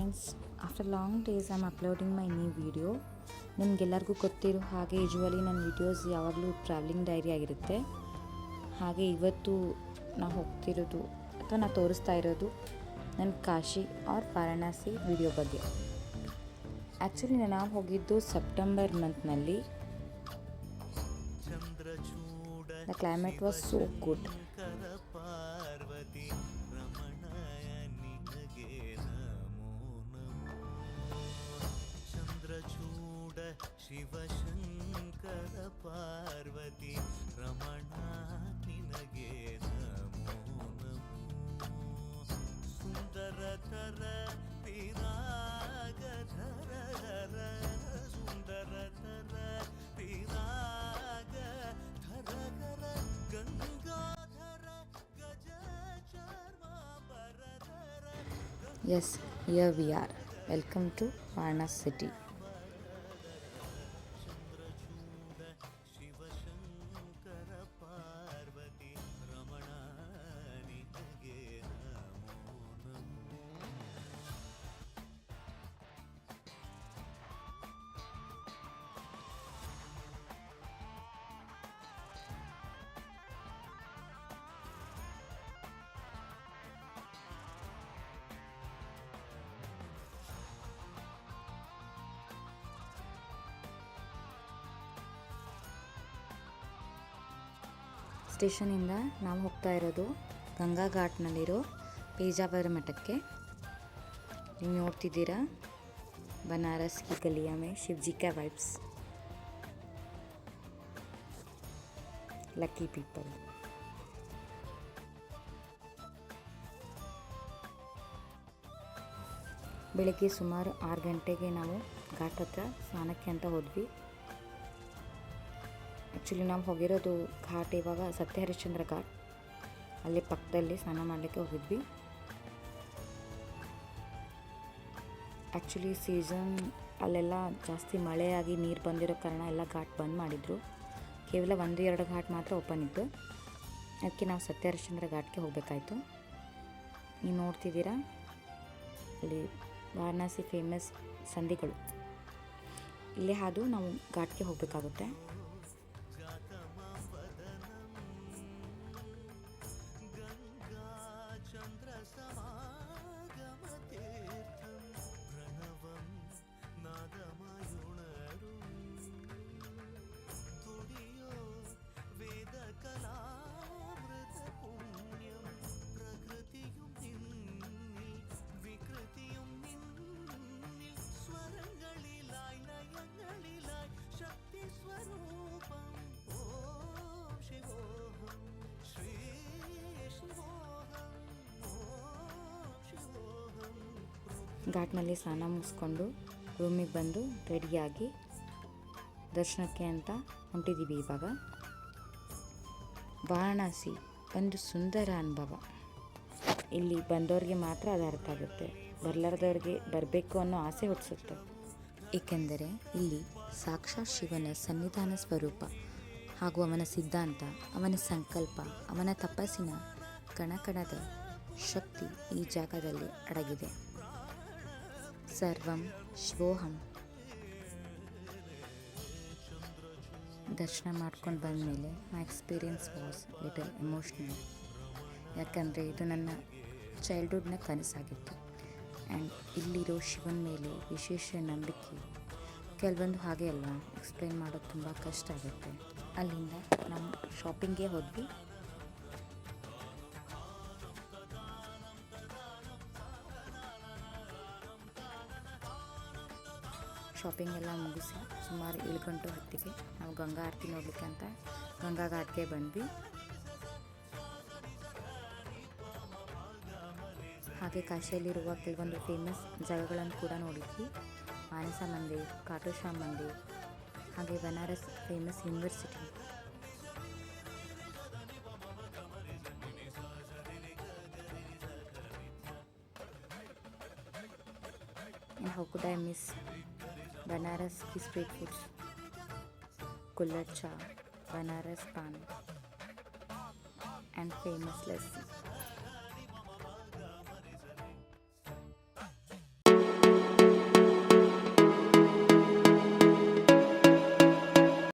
Friends, after long days I am uploading my new video. ನಿಮಗೆಲ್ಲರಿಗೂ ಗೊತ್ತಿರೋ ಹಾಗೆ usually ನನ್ನ ವೀಡಿಯೋಸ್ ಯಾವಾಗಲೂ ಟ್ರಾವೆಲಿಂಗ್ ಡೈರಿ ಆಗಿರುತ್ತೆ. ಹಾಗೆ ಇವತ್ತು ನಾವು ಹೋಗ್ತಿರೋದು ಅಥವಾ ನಾನು ತೋರಿಸ್ತಾ ಇರೋದು ನನ್ನ ಕಾಶಿ ಆರ್ ವಾರಣಾಸಿ ವಿಡಿಯೋ ಬಗ್ಗೆ. ಆ್ಯಕ್ಚುಲಿ ನಾವು ಹೋಗಿದ್ದು ಸೆಪ್ಟೆಂಬರ್ ಮಂತ್ನಲ್ಲಿ. The climate was so good. Shivashankara Parvati ರಮಣ ನಿನಗೆ ನಮೋ ನಮೋ. ಸುಂದರತರ ಪಿರಾಗಧರ ಹರ ಸುಂದರತರ ಪಿರಾಗಧರ ಗಂಗಾಧರ ಗಜ ಚರ್ಮಾಂಬರಧರ. Yes, here we are. Welcome to Varanasi city. Shivashankara Parvati ರಮಣ ನಿನಗೆ ನಮೋ ನಮೋ. ಸ್ಟೇಷನಿಂದ ನಾವು ಹೋಗ್ತಾ ಇರೋದು ಗಂಗಾ ಘಾಟ್ನಲ್ಲಿರೋ ಪೇಜಾವರ ಮಠಕ್ಕೆ. ನೀವು ನೋಡ್ತಿದ್ದೀರಾ ಬನಾರಸ್ ಕಿ ಗಲಿಯಾ ಮೇ ಶಿವಜಿ ಕಾ ವೈಬ್ಸ್. Lucky people. ಬೆಳಗ್ಗೆ ಸುಮಾರು 6 ಗಂಟೆಗೆ ನಾವು ಘಾಟ್ ಹತ್ರ ಸ್ನಾನಕ್ಕೆ ಅಂತ ಹೋದ್ವಿ. ಆ್ಯಕ್ಚುಲಿ ನಾವು ಹೋಗಿರೋದು ಘಾಟ್ ಇವಾಗ ಸತ್ಯಹರಿಶ್ಚಂದ್ರ ಘಾಟ್, ಅಲ್ಲಿ ಪಕ್ಕದಲ್ಲಿ ಸ್ನಾನ ಮಾಡಲಿಕ್ಕೆ ಹೋಗಿದ್ವಿ. ಆ್ಯಕ್ಚುಲಿ ಸೀಸನ್ ಅಲ್ಲೆಲ್ಲ ಜಾಸ್ತಿ ಮಳೆಯಾಗಿ ನೀರು ಬಂದಿರೋ ಕಾರಣ ಎಲ್ಲ ಘಾಟ್ ಬಂದ್ ಮಾಡಿದರು. ಕೇವಲ 1-2 ಘಾಟ್ ಮಾತ್ರ ಓಪನ್ ಇತ್ತು. ಅದಕ್ಕೆ ನಾವು ಸತ್ಯಹರಿಶ್ಚಂದ್ರ ಘಾಟ್ಗೆ ಹೋಗಬೇಕಾಯ್ತು. ನೀವು ನೋಡ್ತಿದ್ದೀರಾ ಅಲ್ಲಿ ವಾರಣಾಸಿ ಫೇಮಸ್ ಸಂಧಿಗಳು, ಇಲ್ಲೇ ಹಾದು ನಾವು ಘಾಟ್ಗೆ ಹೋಗಬೇಕಾಗುತ್ತೆ. ಚಂದ್ರ ಸಮಾಗಮ ತೀರ್ಥಂ ಪ್ರಣವಂ ನಾದಮಯುಣರು ತುಡಿಯೋ ವೇದ ಕಲಾಮೃತ ಪುಣ್ಯಂ പ്രകൃതിയും നിന്നിൽ വികൃതിയും നിന്നിൽ സ്വരങ്ങളിലായി ലയങ്ങളിലായി ശക്തി സ്വരൂപം ഓം ശിവോഹം ശ്രീ ശിവോഹം. ಘಾಟ್ನಲ್ಲಿ ಸ್ನಾನ ಮುಗಿಸ್ಕೊಂಡು ರೂಮಿಗೆ ಬಂದು ರೆಡಿಯಾಗಿ ದರ್ಶನಕ್ಕೆ ಅಂತ ಹೊಂಟಿದ್ದೀವಿ. ಇವಾಗ ವಾರಣಾಸಿ ಒಂದು ಸುಂದರ ಅನುಭವ. ಇಲ್ಲಿ ಬಂದವ್ರಿಗೆ ಮಾತ್ರ ಅದು ಅರ್ಥ ಆಗುತ್ತೆ, ಬರಲಾರ್ದವ್ರಿಗೆ ಬರಬೇಕು ಅನ್ನೋ ಆಸೆ ಹುಟ್ಟಿಸುತ್ತೆ. ಏಕೆಂದರೆ ಇಲ್ಲಿ ಸಾಕ್ಷಾತ್ ಶಿವನ ಸನ್ನಿಧಾನ ಸ್ವರೂಪ ಹಾಗೂ ಅವನ ಸಿದ್ಧಾಂತ, ಅವನ ಸಂಕಲ್ಪ, ಅವನ ತಪಸ್ಸಿನ ಕಣಕಣದ ಶಕ್ತಿ ಈ ಜಾಗದಲ್ಲಿ ಅಡಗಿದೆ. ಸರ್ವಂ ಶಿವೋಹಂ. ದರ್ಶನ ಮಾಡ್ಕೊಂಡು ಬಂದಮೇಲೆ ಮೈ ಎಕ್ಸ್ಪೀರಿಯನ್ಸ್ ವಾಸ್ ಲಿಟಲ್ ಎಮೋಷ್ನಲ್. ಯಾಕಂದರೆ ಇದು ನನ್ನ ಚೈಲ್ಡ್ಹುಡ್ನ ಕನಸಾಗಿತ್ತು. ಆ್ಯಂಡ್ ಇಲ್ಲಿರೋ ಶಿವನ ಮೇಲೆ ವಿಶೇಷ ನಂಬಿಕೆ ಕೆಲವೊಂದು ಹಾಗೆ ಅಲ್ವಾ, ಎಕ್ಸ್ಪ್ಲೈನ್ ಮಾಡೋದು ತುಂಬ ಕಷ್ಟ ಆಗುತ್ತೆ. ಅಲ್ಲಿಂದ ನಾವು ಶಾಪಿಂಗ್ಗೆ ಹೋದ್ವಿ. ಶಾಪಿಂಗ್ ಎಲ್ಲ ಮುಗಿಸಿ ಸುಮಾರು 7 ಗಂಟೆ ಹೊತ್ತಿಗೆ ನಾವು ಗಂಗಾ ಆರತಿ ನೋಡಲಿಕ್ಕೆ ಅಂತ ಗಂಗಾ ಘಾಟ್ಗೆ ಬಂದ್ವಿ. ಹಾಗೆ ಕಾಶಿಯಲ್ಲಿರುವ ಕೆಲವೊಂದು ಫೇಮಸ್ ಜಾಗಗಳನ್ನು ಕೂಡ ನೋಡಿದ್ವಿ. ಮಾನಸ ಮಂದಿರ್, ಖಾಟು ಶ್ಯಾಮ್ ಮಂದಿರ್, ಹಾಗೆ Banaras famous university. And how could I miss Banaras ki street foods, Kullad cha, Banaras pan and famous lassi.